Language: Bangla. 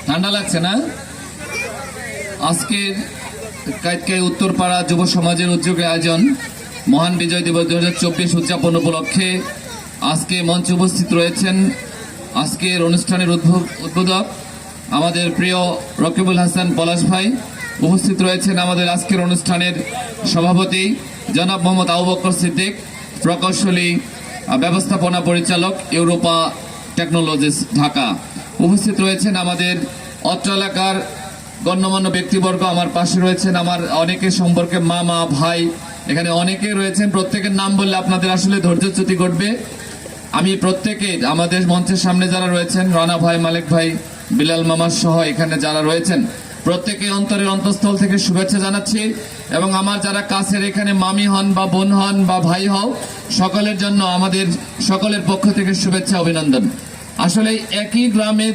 ঠান্ডা লাগছে না? আজকের কাইতকাই উত্তরপাড়া যুব সমাজের উদ্যোগে আয়োজন মহান বিজয় দিবস 2024 উদযাপন উপলক্ষে আজকে মঞ্চে উপস্থিত রয়েছেন আজকের অনুষ্ঠানের উদ্বোধক আমাদের প্রিয় রকিবুল হাসান পলাশ ভাই। উপস্থিত রয়েছেন আমাদের আজকের অনুষ্ঠানের সভাপতি জনাব মোহাম্মদ আবু বকর সিদ্দিক, প্রকৌশলী ব্যবস্থাপনা পরিচালক, ইউরোপা টেকনোলজিস, ঢাকা। উপস্থিত রয়েছেন আমাদের অত্র এলাকার গণ্যমান্য ব্যক্তিবর্গ। আমার পাশে রয়েছেন আমার অনেকের সম্পর্কে মামা, ভাই, এখানে অনেকে রয়েছেন। প্রত্যেকের নাম বললে আপনাদের আসলে ধৈর্যচ্যুতি ঘটবে। আমি প্রত্যেকে আমাদের মঞ্চের সামনে যারা রয়েছেন, রানা ভাই, মালিক ভাই, বিলাল মামা সহ এখানে যারা রয়েছেন, প্রত্যেকে অন্তরের অন্তঃস্থল থেকে শুভেচ্ছা জানাচ্ছি। এবং আমার যারা কাছের এখানে মামি হন বা বোন হন বা ভাই হও, সকলের জন্য আমাদের সকলের পক্ষ থেকে শুভেচ্ছা, অভিনন্দন। আসলে একই গ্রামে